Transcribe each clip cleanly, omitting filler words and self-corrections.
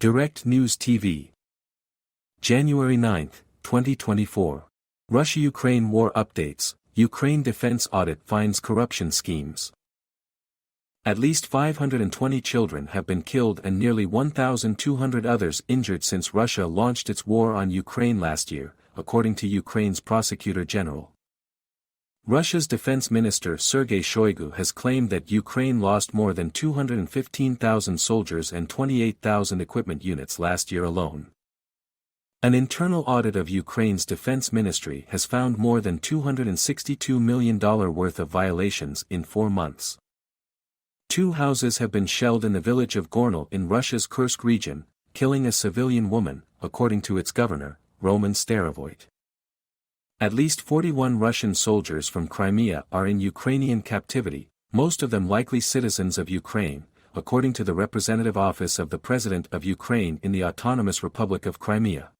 Direct News TV. January 9, 2024. Russia-Ukraine war updates. Ukraine defense audit finds corruption schemes. At least 520 children have been killed and nearly 1,200 others injured since Russia launched its war on Ukraine last year, according to Ukraine's prosecutor general. Russia's defense minister Sergei Shoigu has claimed that Ukraine lost more than 215,000 soldiers and 28,000 equipment units last year alone. An internal audit of Ukraine's defense ministry has found more than $262 million worth of violations in 4 months. 2 houses have been shelled in the village of Gornal in Russia's Kursk region, killing a civilian woman, according to its governor, Roman Starovoyt. At least 41 Russian soldiers from Crimea are in Ukrainian captivity, most of them likely citizens of Ukraine, according to the representative office of the President of Ukraine in the Autonomous Republic of Crimea.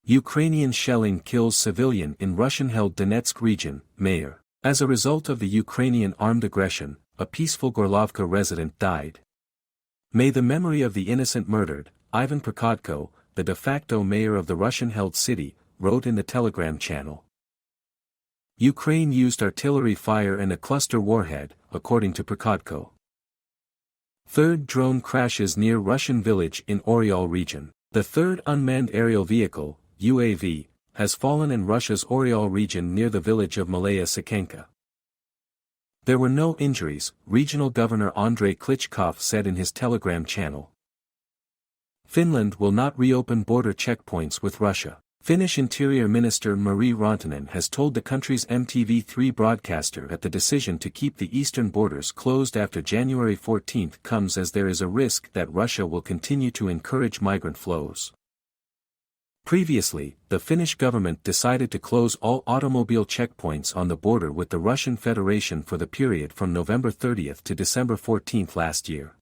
Ukrainian shelling kills civilian in Russian-held Donetsk region, mayor. As a result of the Ukrainian armed aggression, a peaceful Gorlovka resident died. May the memory of the innocent murdered, Ivan Prokhodko, the de facto mayor of the Russian-held city, wrote in the Telegram channel. Ukraine used artillery fire and a cluster warhead, according to Prokhodko. Third drone crashes near Russian village in Oryol region. The third unmanned aerial vehicle, UAV, has fallen in Russia's Oryol region near the village of Malaya Sikenka. There were no injuries, regional governor Andrei Klitschkov said in his Telegram channel. Finland will not reopen border checkpoints with Russia. Finnish Interior Minister Marie Rantanen has told the country's MTV3 broadcaster that the decision to keep the eastern borders closed after January 14 comes as there is a risk that Russia will continue to encourage migrant flows. Previously, the Finnish government decided to close all automobile checkpoints on the border with the Russian Federation for the period from November 30 to December 14 last year.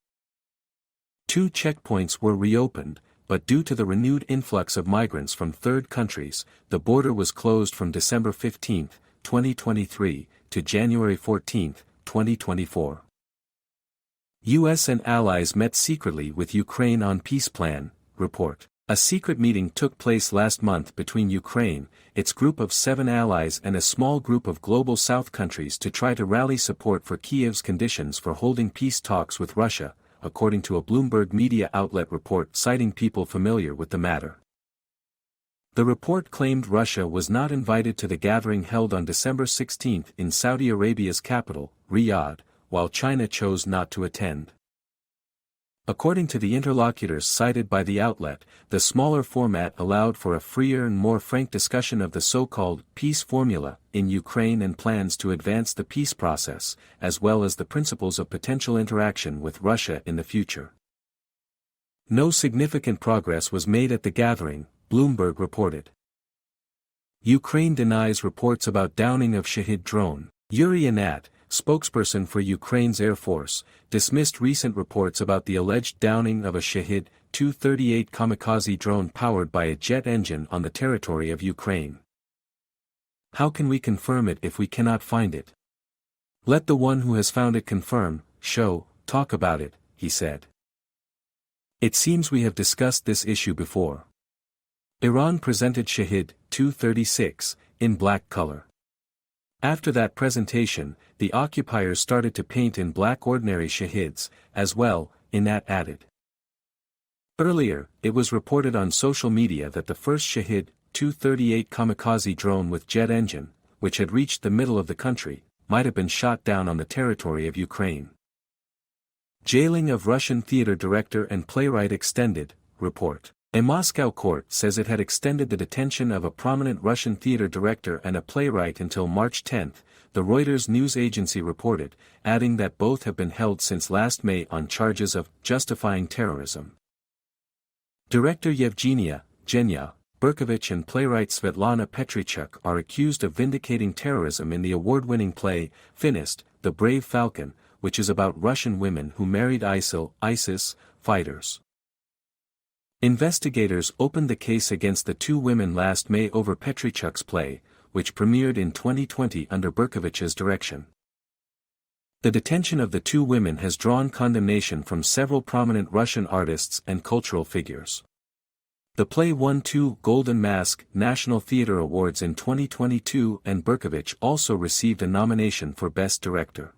2 checkpoints were reopened, but due to the renewed influx of migrants from third countries, the border was closed from December 15, 2023, to January 14, 2024. U.S. and allies met secretly with Ukraine on peace plan, report. A secret meeting took place last month between Ukraine, its group of 7 allies and a small group of Global South countries to try to rally support for Kiev's conditions for holding peace talks with Russia, according to a Bloomberg media outlet report citing people familiar with the matter. The report claimed Russia was not invited to the gathering held on December 16 in Saudi Arabia's capital, Riyadh, while China chose not to attend. According to the interlocutors cited by the outlet, the smaller format allowed for a freer and more frank discussion of the so-called peace formula in Ukraine and plans to advance the peace process, as well as the principles of potential interaction with Russia in the future. No significant progress was made at the gathering, Bloomberg reported. Ukraine denies reports about downing of Shahid drone. Yuri Anat, spokesperson for Ukraine's Air Force, dismissed recent reports about the alleged downing of a Shahid Tu-38 kamikaze drone powered by a jet engine on the territory of Ukraine. How can we confirm it if we cannot find it? Let the one who has found it confirm, talk about it, he said. It seems we have discussed this issue before. Iran presented Shahid Tu-36 in black color. After that presentation, the occupiers started to paint in black ordinary Shahids, as well, Inat added. Earlier, it was reported on social media that the first Shahid Tu-38 kamikaze drone with jet engine, which had reached the middle of the country, might have been shot down on the territory of Ukraine. Jailing of Russian theater director and playwright extended, report. A Moscow court says it had extended the detention of a prominent Russian theater director and a playwright until March 10, the Reuters news agency reported, adding that both have been held since last May on charges of justifying terrorism. Director Yevgenia Berkovich and playwright Svetlana Petrichuk are accused of vindicating terrorism in the award-winning play, Finist, The Brave Falcon, which is about Russian women who married ISIS fighters. Investigators opened the case against the 2 women last May over Petrichuk's play, which premiered in 2020 under Berkovich's direction. The detention of the two women has drawn condemnation from several prominent Russian artists and cultural figures. The play won 2 Golden Mask National Theatre Awards in 2022, and Berkovich also received a nomination for Best Director.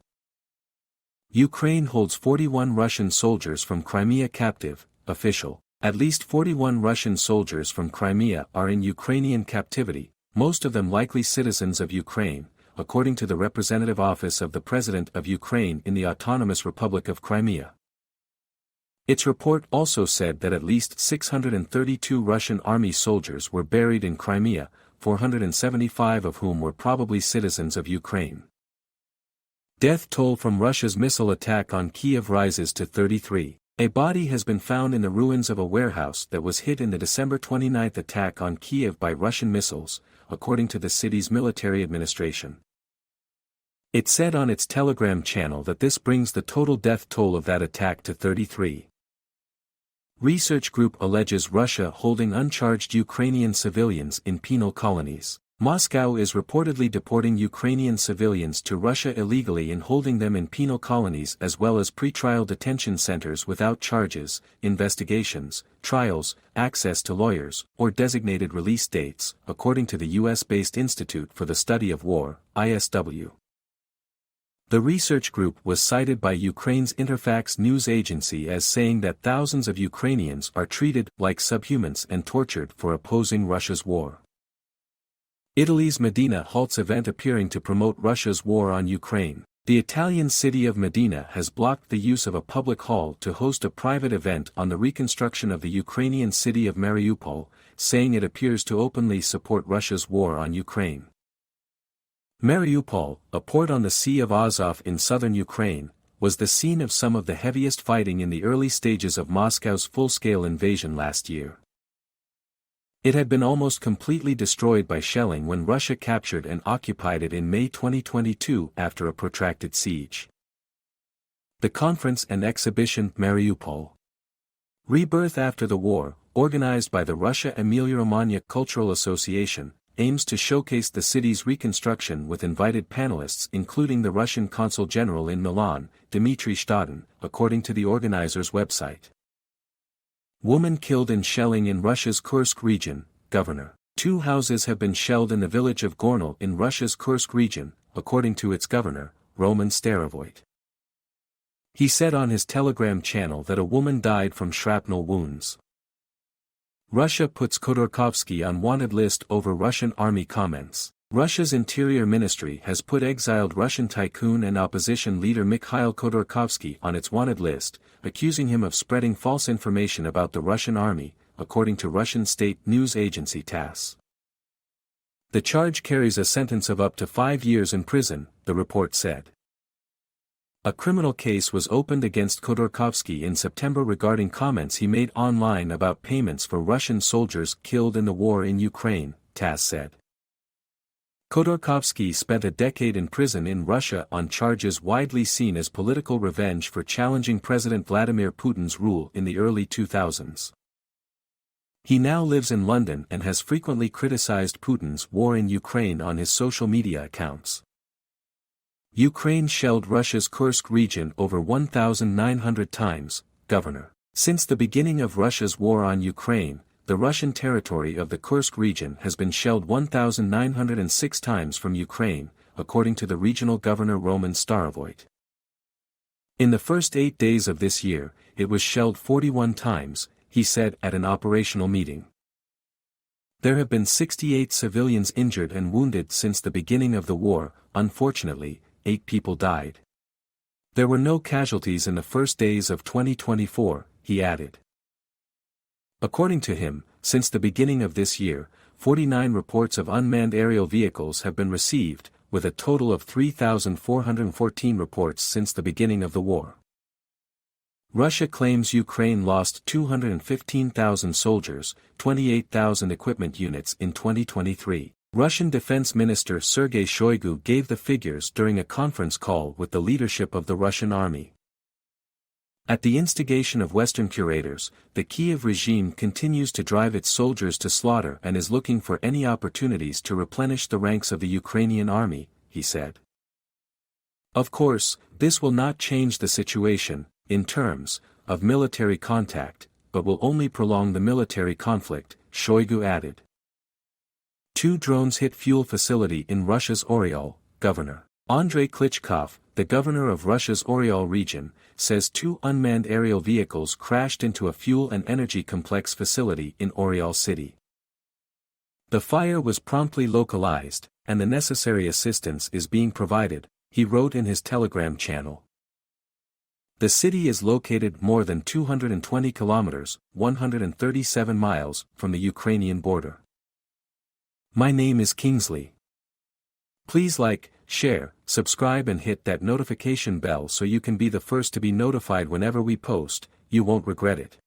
Ukraine holds 41 Russian soldiers from Crimea captive, official. At least 41 Russian soldiers from Crimea are in Ukrainian captivity, most of them likely citizens of Ukraine, according to the Representative Office of the President of Ukraine in the Autonomous Republic of Crimea. Its report also said that at least 632 Russian army soldiers were buried in Crimea, 475 of whom were probably citizens of Ukraine. Death toll from Russia's missile attack on Kyiv rises to 33. A body has been found in the ruins of a warehouse that was hit in the December 29 attack on Kyiv by Russian missiles, according to the city's military administration. It said on its Telegram channel that this brings the total death toll of that attack to 33. Research group alleges Russia holding uncharged Ukrainian civilians in penal colonies. Moscow is reportedly deporting Ukrainian civilians to Russia illegally and holding them in penal colonies as well as pretrial detention centers without charges, investigations, trials, access to lawyers, or designated release dates, according to the US-based Institute for the Study of War, ISW. The research group was cited by Ukraine's Interfax news agency as saying that thousands of Ukrainians are treated like subhumans and tortured for opposing Russia's war. Italy's Medina halts event appearing to promote Russia's war on Ukraine. The Italian city of Medina has blocked the use of a public hall to host a private event on the reconstruction of the Ukrainian city of Mariupol, saying it appears to openly support Russia's war on Ukraine. Mariupol, a port on the Sea of Azov in southern Ukraine, was the scene of some of the heaviest fighting in the early stages of Moscow's full-scale invasion last year. It had been almost completely destroyed by shelling when Russia captured and occupied it in May 2022 after a protracted siege. The conference and exhibition Mariupol. Rebirth After the War, organized by the Russia Emilia-Romagna Cultural Association, aims to showcase the city's reconstruction with invited panelists including the Russian Consul General in Milan, Dmitry Stadin, according to the organizer's website. Woman killed in shelling in Russia's Kursk region, Governor. 2 houses have been shelled in the village of Gornal in Russia's Kursk region, according to its governor, Roman Starovoit. He said on his Telegram channel that a woman died from shrapnel wounds. Russia puts Khodorkovsky on wanted list over Russian army comments. Russia's Interior Ministry has put exiled Russian tycoon and opposition leader Mikhail Khodorkovsky on its wanted list, accusing him of spreading false information about the Russian army, according to Russian state news agency TASS. The charge carries a sentence of up to 5 years in prison, the report said. A criminal case was opened against Khodorkovsky in September regarding comments he made online about payments for Russian soldiers killed in the war in Ukraine, TASS said. Khodorkovsky spent a decade in prison in Russia on charges widely seen as political revenge for challenging President Vladimir Putin's rule in the early 2000s. He now lives in London and has frequently criticized Putin's war in Ukraine on his social media accounts. Ukraine shelled Russia's Kursk region over 1,900 times, Governor. Since the beginning of Russia's war on Ukraine, the Russian territory of the Kursk region has been shelled 1,906 times from Ukraine, according to the regional governor Roman Starovoit. In the first 8 days of this year, it was shelled 41 times, he said at an operational meeting. There have been 68 civilians injured and wounded since the beginning of the war. Unfortunately, 8 people died. There were no casualties in the first days of 2024, he added. According to him, since the beginning of this year, 49 reports of unmanned aerial vehicles have been received, with a total of 3,414 reports since the beginning of the war. Russia claims Ukraine lost 215,000 soldiers, 28,000 equipment units in 2023. Russian Defense Minister Sergei Shoigu gave the figures during a conference call with the leadership of the Russian army. At the instigation of Western curators, the Kyiv regime continues to drive its soldiers to slaughter and is looking for any opportunities to replenish the ranks of the Ukrainian army, he said. Of course, this will not change the situation, in terms of military contact, but will only prolong the military conflict, Shoigu added. 2 drones hit fuel facility in Russia's Oryol, Governor Andrei Klitschkov, the governor of Russia's Oryol region, says 2 unmanned aerial vehicles crashed into a fuel and energy complex facility in Oryol city. The fire was promptly localized, and the necessary assistance is being provided, he wrote in his Telegram channel. The city is located more than 220 kilometers, 137 miles, from the Ukrainian border. My name is Kingsley. Please like, share, subscribe and hit that notification bell so you can be the first to be notified whenever we post, you won't regret it.